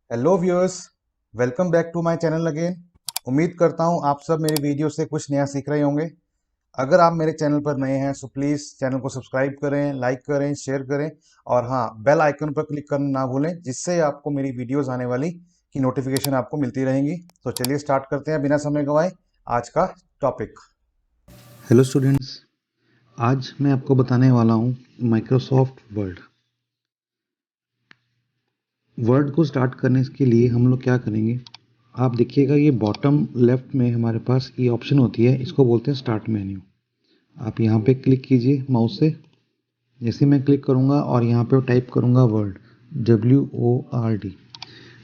Hello viewers, welcome back to my channel again. उम्मीद करता हूं आप सब मेरी वीडियो से कुछ नया सीख रहे होंगे। अगर आप मेरे चैनल पर नए हैं तो प्लीज़ चैनल को सब्सक्राइब करें, लाइक करें, शेयर करें और हाँ, बेल आइकन पर क्लिक करना ना भूलें, जिससे आपको मेरी वीडियोस आने वाली की नोटिफिकेशन आपको मिलती रहेंगी। तो चलिए स्टार्ट करते हैं बिना समय गंवाए आज का टॉपिक। हेलो स्टूडेंट्स, आज मैं आपको बताने वाला हूँ माइक्रोसॉफ्ट वर्ड। वर्ड को स्टार्ट करने के लिए हम लोग क्या करेंगे, आप देखिएगा ये बॉटम लेफ्ट में हमारे पास ये ऑप्शन होती है, इसको बोलते हैं स्टार्ट मेन्यू। आप यहाँ पे क्लिक कीजिए माउस से। जैसे मैं क्लिक करूँगा और यहाँ पे टाइप करूँगा वर्ड, WORD।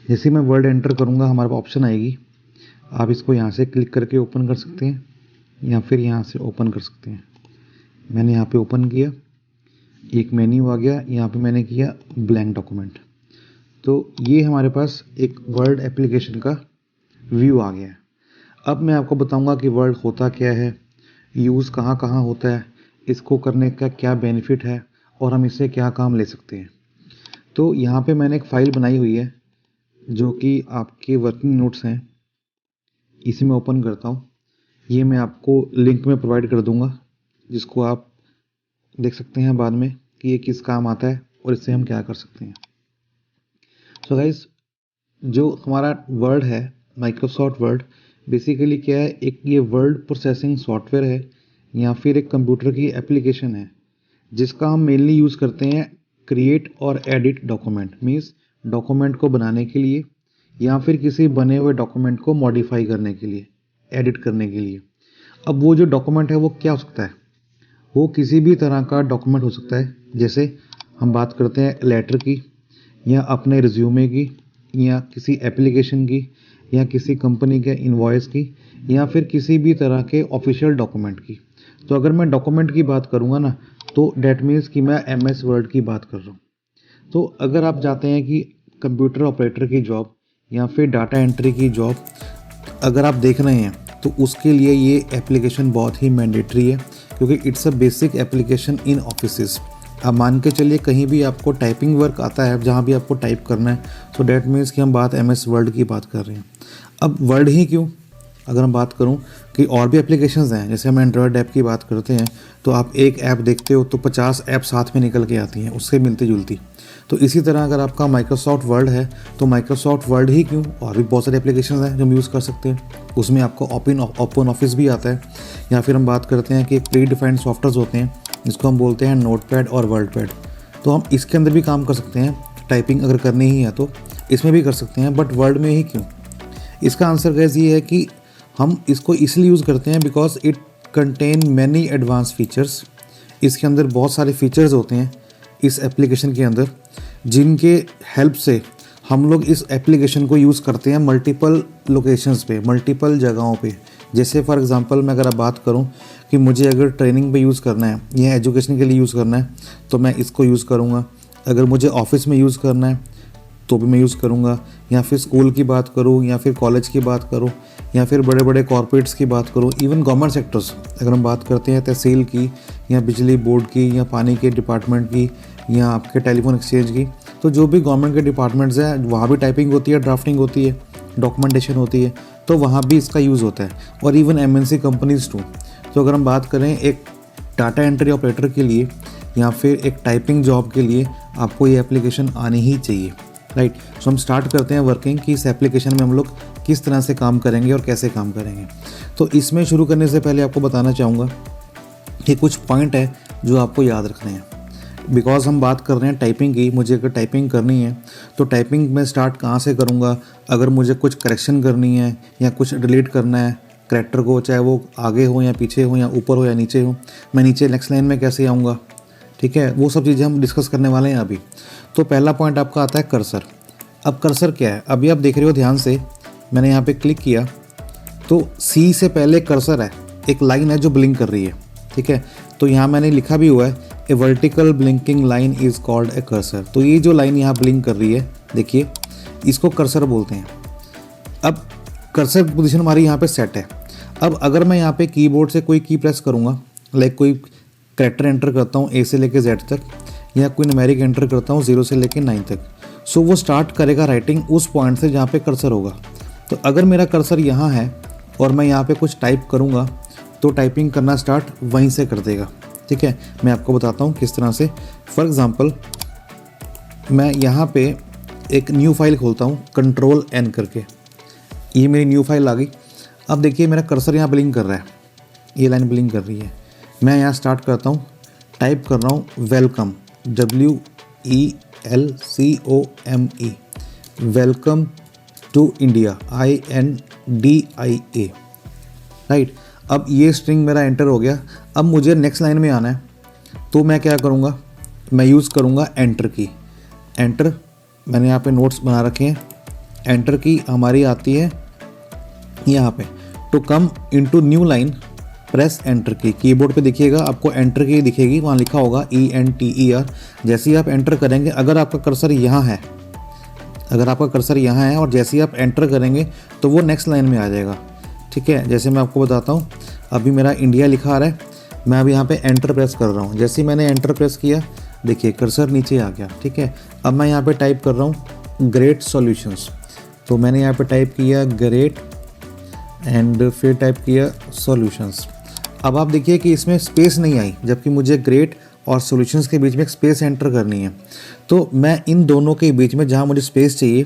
जैसे मैं वर्ड एंटर करूँगा हमारे पास ऑप्शन आएगी। आप इसको यहाँ से क्लिक करके ओपन कर सकते हैं या फिर यहाँ से ओपन कर सकते हैं। मैंने यहाँ पे ओपन किया, एक मेन्यू आ गया। यहाँ पे मैंने किया ब्लैंक डॉक्यूमेंट। तो ये हमारे पास एक वर्ड एप्लीकेशन का व्यू आ गया है। अब मैं आपको बताऊंगा कि वर्ड होता क्या है, यूज़ कहाँ कहाँ होता है, इसको करने का क्या बेनिफिट है और हम इससे क्या काम ले सकते हैं। तो यहाँ पे मैंने एक फ़ाइल बनाई हुई है जो कि आपके वर्किंग नोट्स हैं। इसे मैं ओपन करता हूँ। ये मैं आपको लिंक में प्रोवाइड कर दूँगा, जिसको आप देख सकते हैं बाद में कि ये किस काम आता है और इससे हम क्या कर सकते हैं। सो गाइस, जो हमारा वर्ड है माइक्रोसॉफ्ट वर्ड, बेसिकली क्या है, एक ये वर्ड प्रोसेसिंग सॉफ्टवेयर है या फिर एक कंप्यूटर की एप्लीकेशन है जिसका हम मेनली यूज़ करते हैं क्रिएट और एडिट डॉक्यूमेंट। मीन्स डॉक्यूमेंट को बनाने के लिए या फिर किसी बने हुए डॉक्यूमेंट को मॉडिफाई करने के लिए, एडिट करने के लिए। अब वो जो डॉक्यूमेंट है वो क्या हो सकता है, वो किसी भी तरह का डॉक्यूमेंट हो सकता है। जैसे हम बात करते हैं लेटर की, या अपने रिज्यूमे की, या किसी एप्लीकेशन की, या किसी कंपनी के इनवॉइस की, या फिर किसी भी तरह के ऑफिशियल डॉक्यूमेंट की। तो अगर मैं डॉक्यूमेंट की बात करूँगा ना, तो डैट मीन्स कि मैं MS वर्ड की बात कर रहा हूँ। तो अगर आप चाहते हैं कि कंप्यूटर ऑपरेटर की जॉब या फिर डाटा एंट्री की जॉब अगर आप देख रहे हैं, तो उसके लिए ये एप्लीकेशन बहुत ही मैंडेटरी है, क्योंकि it's a basic application in offices. आप मान के चलिए कहीं भी आपको टाइपिंग वर्क आता है, जहाँ भी आपको टाइप करना है, तो डैट मीन्स कि हम बात MS वर्ड की बात कर रहे हैं। अब वर्ड ही क्यों, अगर हम बात करूं कि और भी एप्लीकेशंस हैं, जैसे हम एंड्रॉयड ऐप की बात करते हैं, तो आप एक ऐप देखते हो तो 50 ऐप साथ में निकल के आती हैं उससे मिलती जुलती। तो इसी तरह अगर आपका माइक्रोसॉफ्ट वर्ड है तो माइक्रोसॉफ्ट वर्ड ही क्यों, और भी बहुत सारे एप्लीकेशंस हैं जो हम यूज़ कर सकते हैं। उसमें आपको ओपन ऑफिस भी आता है, या फिर हम बात करते हैं कि एक प्री डिफाइंड सॉफ्टवेयर होते हैं जिसको हम बोलते हैं नोटपैड और वर्डपैड। तो हम इसके अंदर भी काम कर सकते हैं, टाइपिंग अगर करनी ही है तो इसमें भी कर सकते हैं। बट वर्ड में ही क्यों, इसका आंसर गाइस ये है कि हम इसको इसलिए यूज़ करते हैं because it contain many advance features. इसके अंदर बहुत सारे फीचर्स होते हैं इस एप्लीकेशन के अंदर, जिनके हेल्प से हम लोग इस एप्लीकेशन को यूज़ करते हैं मल्टीपल लोकेशंस पे, मल्टीपल जगहों पे। जैसे फॉर एग्जांपल मैं अगर बात करूं कि मुझे अगर ट्रेनिंग पे यूज़ करना है या एजुकेशन के लिए यूज़ करना है तो मैं इसको यूज़ करूंगा। अगर मुझे ऑफिस में यूज़ करना है तो भी मैं यूज़ करूँगा, या फिर स्कूल की बात करूँ, या फिर कॉलेज की बात करूँ, या फिर बड़े बड़े कॉर्पोरेट्स की बात करूँ, इवन गवर्नमेंट सेक्टर्स अगर हम बात करते हैं तहसील की, या बिजली बोर्ड की, या पानी के डिपार्टमेंट की, या आपके टेलीफोन एक्सचेंज की। तो जो भी गवर्नमेंट के डिपार्टमेंट्स हैं वहाँ भी टाइपिंग होती है, ड्राफ्टिंग होती है, डॉक्यूमेंटेशन होती है, तो वहाँ भी इसका यूज़ होता है। और इवन MNC कंपनीज टू। तो अगर हम बात करें एक डाटा एंट्री ऑपरेटर के लिए या फिर एक टाइपिंग जॉब के लिए, आपको ये एप्लीकेशन आनी ही चाहिए, राइट। सो हम स्टार्ट करते हैं वर्किंग कि इस एप्लीकेशन में हम लोग किस तरह से काम करेंगे और कैसे काम करेंगे। तो इसमें शुरू करने से पहले आपको बताना चाहूँगा कि कुछ पॉइंट है जो आपको याद रखने हैं। बिकॉज हम बात कर रहे हैं टाइपिंग की, मुझे अगर टाइपिंग करनी है तो टाइपिंग मैं स्टार्ट कहाँ से करूँगा। अगर मुझे कुछ करेक्शन करनी है या कुछ डिलीट करना है करैक्टर को, चाहे वो आगे हो या पीछे हो या ऊपर हो या नीचे हो, मैं नीचे नेक्स्ट लाइन में कैसे आऊँगा, ठीक है, वो सब चीज़ें हम डिस्कस करने वाले हैं अभी। तो पहला पॉइंट आपका आता है कर्सर। अब कर्सर क्या है, अभी आप देख रहे हो ध्यान से, मैंने यहाँ पे क्लिक किया तो C से पहले कर्सर है, एक लाइन है जो ब्लिंक कर रही है, ठीक है। तो यहाँ मैंने लिखा भी हुआ है a vertical blinking line is called a cursor. तो ये जो लाइन यहाँ ब्लिंक कर रही है, देखिए, इसको कर्सर बोलते हैं। अब कर्सर पोजीशन हमारी यहाँ पे सेट है। अब अगर मैं यहाँ पे कीबोर्ड से कोई की प्रेस करूँगा, लाइक कोई कैरेक्टर एंटर करता हूँ A से लेके Z तक, या कोई न्यूमेरिक एंटर करता हूँ 0 से लेकर 9 तक, सो वो स्टार्ट करेगा राइटिंग उस पॉइंट से जहाँ पे कर्सर होगा। तो अगर मेरा कर्सर यहाँ है और मैं यहाँ पे कुछ टाइप करूँगा तो टाइपिंग करना स्टार्ट वहीं से कर देगा। ठीक है, मैं आपको बताता हूँ किस तरह से। फॉर एग्ज़ाम्पल मैं यहाँ पे एक न्यू फाइल खोलता हूँ Ctrl+N करके, ये मेरी न्यू फाइल आ गई। अब देखिए मेरा कर्सर यहाँ ब्लिंक कर रहा है, ये लाइन ब्लिंक कर रही है। मैं यहाँ स्टार्ट करता हूँ, टाइप कर रहा हूँ welcome, WELCOME, welcome to India, INDIA, right. अब ये स्ट्रिंग मेरा एंटर हो गया। अब मुझे नेक्स्ट लाइन में आना है तो मैं क्या करूँगा, मैं यूज़ करूँगा एंटर की। एंटर, मैंने यहाँ पे नोट्स बना रखे हैं। एंटर की हमारी आती है यहाँ पे, to come into new line press enter key. Keyboard पे देखिएगा आपको एंटर की दिखेगी, वहाँ लिखा होगा ENTER। जैसे ही आप एंटर करेंगे, अगर आपका कर्सर यहाँ है, और जैसे ही आप एंटर करेंगे तो वो नेक्स्ट लाइन में आ जाएगा। ठीक है, जैसे मैं आपको बताता हूँ, अभी मेरा इंडिया लिखा आ रहा है, मैं अभी यहाँ पे एंटर प्रेस कर रहा हूँ। जैसे ही मैंने एंटर प्रेस किया, देखिए कर्सर नीचे आ गया। ठीक है, अब मैं यहाँ पे टाइप कर रहा हूँ ग्रेट सॉल्यूशंस, तो मैंने यहाँ पे टाइप किया ग्रेट एंड फिर टाइप किया सॉल्यूशंस। अब आप देखिए कि इसमें स्पेस नहीं आई, जबकि मुझे ग्रेट और सॉल्यूशंस के बीच में एक स्पेस एंटर करनी है। तो मैं इन दोनों के बीच में, जहाँ मुझे स्पेस चाहिए,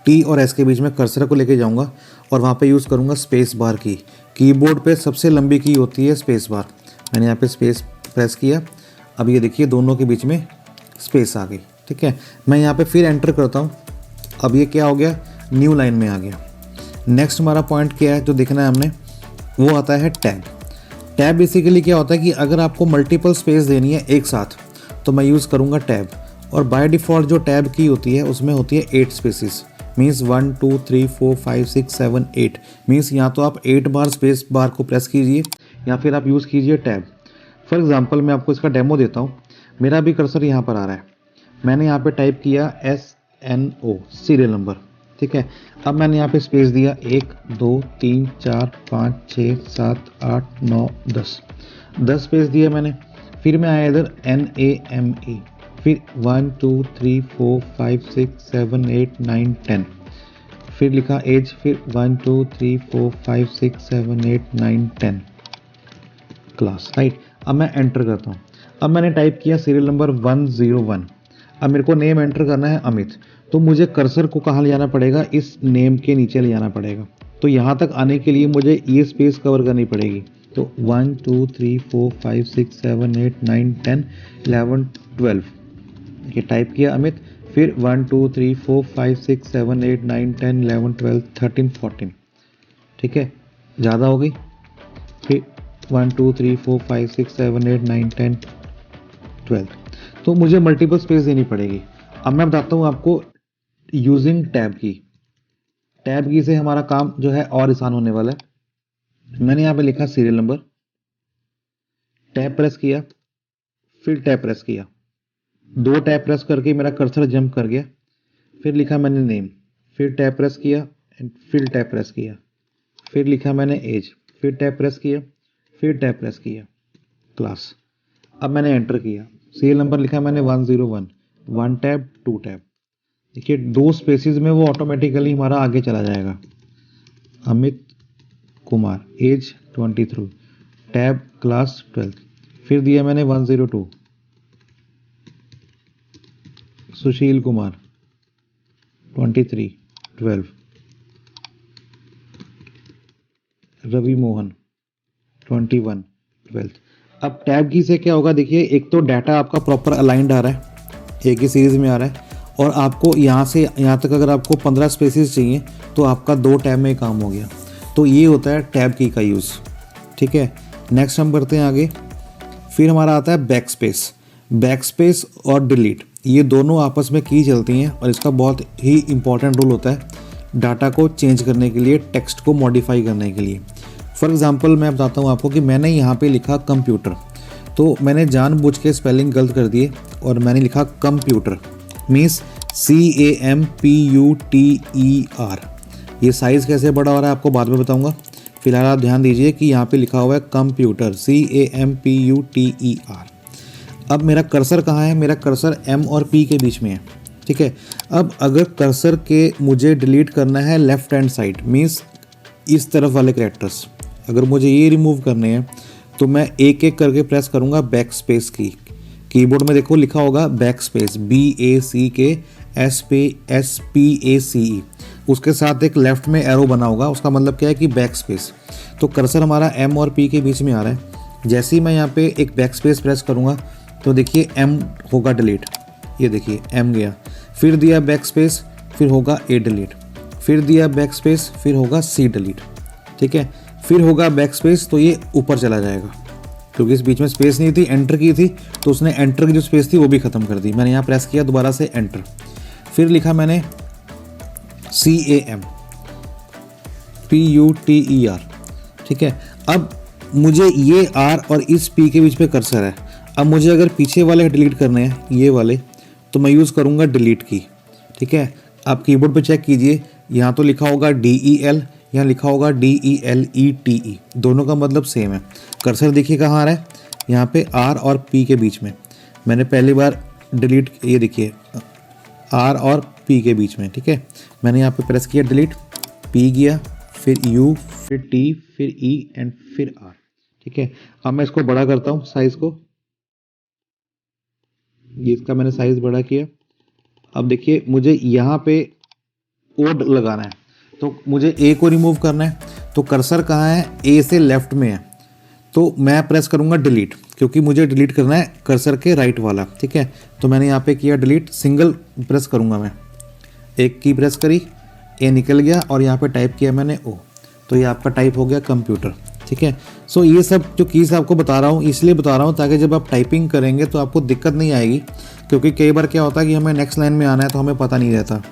T और S के बीच में कर्सर को लेके जाऊँगा और वहाँ पे यूज़ करूँगा स्पेस बार की। कीबोर्ड पे सबसे लंबी की होती है स्पेस बार। मैंने यहाँ पे स्पेस प्रेस किया, अब ये देखिए दोनों के बीच में स्पेस आ गई। ठीक है, मैं यहाँ पे फिर एंटर करता हूँ, अब ये क्या हो गया, न्यू लाइन में आ गया। नेक्स्ट हमारा पॉइंट क्या है जो देखना है हमने, वो आता है टैब। टैब बेसिकली क्या होता है कि अगर आपको मल्टीपल स्पेस देनी है एक साथ तो मैं यूज़ करूँगा टैब, और बाय डिफ़ॉल्ट जो टैब की होती है उसमें होती है 8 स्पेसिस, मीन्स 1 2 3 4 5 6 7 8, मीन्स या तो आप 8 बार स्पेस बार को प्रेस कीजिए या फिर आप यूज़ कीजिए टैब। फॉर एग्जांपल मैं आपको इसका डेमो देता हूँ। मेरा भी कर्सर यहाँ पर आ रहा है, मैंने यहाँ पे टाइप किया SNO, सीरियल नंबर। ठीक है, अब मैंने यहाँ पे स्पेस दिया 1 2 3 4 5 6 7 8 9 10 स्पेस दिया मैंने। फिर मैं आया इधर NAME, फिर 1 2 3 4 5 6 7 8 9 10, फिर लिखा एज, फिर 1 2 3 4 5 6 7 8 9 10 क्लास, राइट। अब मैं एंटर करता हूँ। अब मैंने टाइप किया सीरियल नंबर 101। अब मेरे को नेम एंटर करना है अमित, तो मुझे कर्सर को कहाँ ले जाना पड़ेगा, इस नेम के नीचे ले जाना पड़ेगा। तो यहाँ तक आने के लिए मुझे ये स्पेस कवर करनी पड़ेगी। तो 1 2 3 4 5 6 7 8 9 10 11 12, ये टाइप किया अमित, फिर 1 2 3 4 5 6 7 8 9 10 11 12 13 14। ठीक है, ज़्यादा हो गई। फिर 1 2 3 4 5 6 7 8 9 10 12, तो मुझे मल्टीपल स्पेस देनी पड़ेगी। अब मैं बताता हूँ आपको यूजिंग टैब की। टैब की से हमारा काम जो है और आसान होने वाला है। मैंने यहाँ पे लिखा सीरियल नंबर, टैब प्रेस किया, फिर टैब प्रेस किया, 2 टैब प्रेस करके मेरा कर्सर जंप कर गया। फिर लिखा मैंने नेम, फिर टैब प्रेस किया एंड फिर टैब प्रेस किया, फिर लिखा मैंने एज, फिर टैब प्रेस किया, फिर टैब प्रेस किया, क्लास। अब मैंने एंटर किया, सीरियल नंबर लिखा मैंने 101, 1 टैब 2 टैब। देखिए 2 स्पेसिस में वो ऑटोमेटिकली हमारा आगे चला जाएगा। Amit Kumar, age 23, tab class 12, फिर दिया मैंने 102, सुशील कुमार 23 12, रवि मोहन 21 12। अब टैब की से क्या होगा, देखिए एक तो डाटा आपका प्रॉपर अलाइंड आ रहा है, एक ही सीरीज में आ रहा है, और आपको यहाँ से यहाँ तक अगर आपको 15 स्पेसिस चाहिए तो आपका 2 टैब में काम हो गया। तो ये होता है टैब की का यूज़। ठीक है, नेक्स्ट हम करते हैं आगे। फिर हमारा आता है बैक स्पेस। बैक स्पेस और डिलीट, ये दोनों आपस में की चलती हैं और इसका बहुत ही इंपॉर्टेंट रोल होता है डाटा को चेंज करने के लिए, टेक्स्ट को मॉडिफाई करने के लिए। फॉर एग्जांपल मैं बताता हूँ आपको कि मैंने यहाँ पे लिखा कंप्यूटर, तो मैंने जानबूझ के स्पेलिंग गलत कर दिए और मैंने लिखा कंप्यूटर, मीन्स CAMPUTER। ये साइज़ कैसे बड़ा हो रहा है आपको बाद में बताऊँगा। फिलहाल आप ध्यान दीजिए कि यहाँ पे लिखा हुआ है कंप्यूटर, CAMPUTER। अब मेरा कर्सर कहाँ है, मेरा कर्सर M और P के बीच में है, ठीक है। अब अगर कर्सर के मुझे डिलीट करना है लेफ्ट हैंड साइड, मीन्स इस तरफ वाले कैरेक्टर्स, अगर मुझे ये रिमूव करने हैं तो मैं एक एक करके प्रेस करूँगा बैक स्पेस की। कीबोर्ड में देखो लिखा होगा बैक स्पेस, BACKSPACE, उसके साथ एक लेफ्ट में एरो बना होगा, उसका मतलब क्या है कि बैक स्पेस। तो कर्सर हमारा M और P के बीच में आ रहा है। जैसे ही मैं यहाँ पे एक बैक स्पेस प्रेस करूँगा तो देखिए M होगा डिलीट, ये देखिए M गया, फिर दिया बैक स्पेस, फिर होगा A डिलीट, फिर दिया बैक स्पेस, फिर होगा C डिलीट, ठीक है, फिर होगा बैक स्पेस, तो ये ऊपर चला जाएगा क्योंकि इस बीच में स्पेस नहीं थी, एंटर की थी तो उसने एंटर की जो स्पेस थी वो भी ख़त्म कर दी। मैंने यहाँ प्रेस किया दोबारा से एंटर, फिर लिखा मैंने CAM PUTER, ठीक है। अब मुझे ये R और इस P के बीच में कर्सर है। अब मुझे अगर पीछे वाले डिलीट करने हैं, ये वाले, तो मैं यूज़ करूँगा डिलीट की, ठीक है। आप कीबोर्ड पे चेक कीजिए, यहाँ तो लिखा होगा DEL, यहाँ लिखा होगा DELETE, दोनों का मतलब सेम है। कर्सर देखिए कहाँ आ रहा है, यहाँ पे R और P के बीच में। मैंने पहली बार डिलीट, ये देखिए R और P के बीच में, ठीक है। मैंने यहाँ पे प्रेस किया डिलीट, P गया, फिर U, फिर T, फिर E एंड फिर R, ठीक है। अब मैं इसको बड़ा करता हूँ साइज़ को, ये इसका मैंने साइज़ बड़ा किया। अब देखिए मुझे यहाँ पे ओड लगाना है, तो मुझे A को रिमूव करना है, तो कर्सर कहाँ है, A से लेफ्ट में है, तो मैं प्रेस करूँगा डिलीट, क्योंकि मुझे डिलीट करना है कर्सर के राइट वाला, ठीक है। तो मैंने यहाँ पे किया डिलीट, सिंगल प्रेस करूँगा मैं, एक की प्रेस करी, A निकल गया और यहाँ पे टाइप किया मैंने O, तो ये आपका टाइप हो गया कंप्यूटर, ठीक है। सो ये सब जो कीज़ आपको बता रहा हूँ इसलिए बता रहा हूँ ताकि जब आप टाइपिंग करेंगे तो आपको दिक्कत नहीं आएगी, क्योंकि कई बार क्या होता है कि हमें नेक्स्ट लाइन में आना है तो हमें पता नहीं रहता,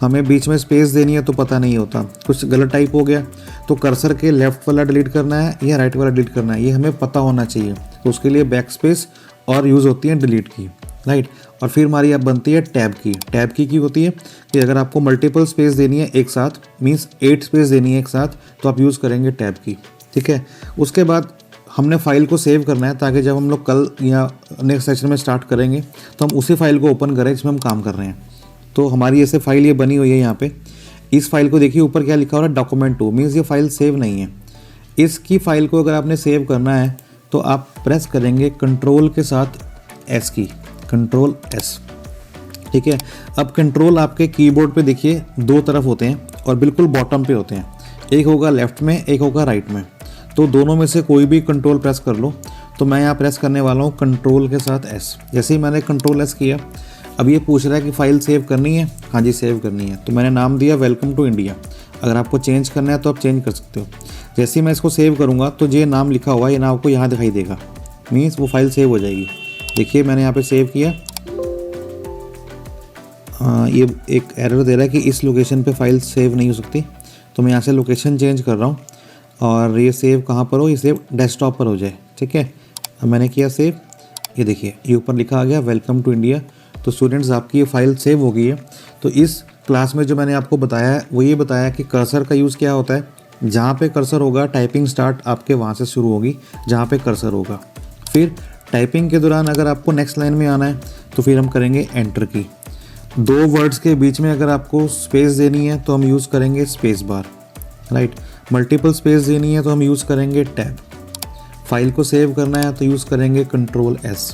हमें बीच में स्पेस देनी है तो पता नहीं होता, कुछ गलत टाइप हो गया तो कर्सर के लेफ्ट वाला डिलीट करना है या राइट वाला डिलीट करना है, ये हमें पता होना चाहिए। तो उसके लिए बैक स्पेस और यूज़ होती है डिलीट की, राइट। और फिर हमारी अब बनती है टैब की। टैब की होती है कि अगर आपको मल्टीपल स्पेस देनी है एक साथ, मीन्स 8 स्पेस देनी है एक साथ, तो आप यूज़ करेंगे टैब की, ठीक है। उसके बाद हमने फाइल को सेव करना है ताकि जब हम लोग कल या नेक्स्ट सेशन में स्टार्ट करेंगे तो हम उसी फाइल को ओपन करें जिसमें हम काम कर रहे हैं। तो हमारी ऐसे फाइल ये बनी हुई है यहाँ पे। इस फाइल को देखिए ऊपर क्या लिखा हो रहा है, डॉक्यूमेंट 2, मीन्स ये फाइल सेव नहीं है। इसकी फाइल को अगर आपने सेव करना है तो आप प्रेस करेंगे कंट्रोल के साथ S की, कंट्रोल S, ठीक है। अब कंट्रोल आपके कीबोर्ड पे देखिए दो तरफ होते हैं और बिल्कुल बॉटम पे होते हैं, एक होगा लेफ्ट में, एक होगा राइट में, तो दोनों में से कोई भी कंट्रोल प्रेस कर लो। तो मैं यहाँ प्रेस करने वाला हूँ कंट्रोल के साथ S। जैसे ही मैंने कंट्रोल S किया, अब ये पूछ रहा है कि फ़ाइल सेव करनी है, हाँ जी सेव करनी है, तो मैंने नाम दिया वेलकम टू इंडिया। अगर आपको चेंज करना है तो आप चेंज कर सकते हो। जैसे ही मैं इसको सेव करूँगा तो ये नाम लिखा हुआ है, ये नाम आपको यहाँ दिखाई देगा, मीन्स वो फाइल सेव हो जाएगी। देखिए मैंने यहाँ पे सेव किया, ये एक एरर दे रहा है कि इस लोकेशन पे फाइल सेव नहीं हो सकती, तो मैं यहाँ से लोकेशन चेंज कर रहा हूँ और ये सेव कहाँ पर हो, ये सेव डेस्कटॉप पर हो जाए, ठीक है। अब मैंने किया सेव, ये देखिए ये ऊपर लिखा आ गया वेलकम टू इंडिया। तो स्टूडेंट्स आपकी ये फाइल सेव हो गई है। तो इस क्लास में जो मैंने आपको बताया है वो ये बताया कि कर्सर का यूज़ क्या होता है, जहाँ पे कर्सर होगा टाइपिंग स्टार्ट आपके वहाँ से शुरू होगी जहाँ पे कर्सर होगा। फिर टाइपिंग के दौरान अगर आपको नेक्स्ट लाइन में आना है तो फिर हम करेंगे एंटर की। दो वर्ड्स के बीच में अगर आपको स्पेस देनी है तो हम यूज़ करेंगे space bar, right. Multiple space देनी है तो हम यूज़ करेंगे टैब। फाइल को सेव करना है तो यूज़ करेंगे कंट्रोल S,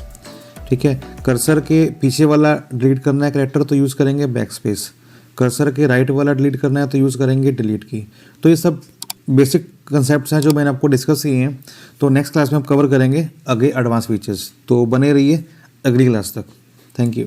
ठीक है। कर्सर के पीछे वाला डिलीट करना है कैरेक्टर तो यूज़ करेंगे बैक स्पेस। कर्सर के राइट वाला डिलीट करना है तो यूज़ करेंगे डिलीट की। तो ये सब बेसिक कंसेप्ट्स हैं जो मैंने आपको डिस्कस किए हैं। तो नेक्स्ट क्लास में हम कवर करेंगे आगे एडवांस फीचर्स। तो बने रहिए अगली क्लास तक। Thank you.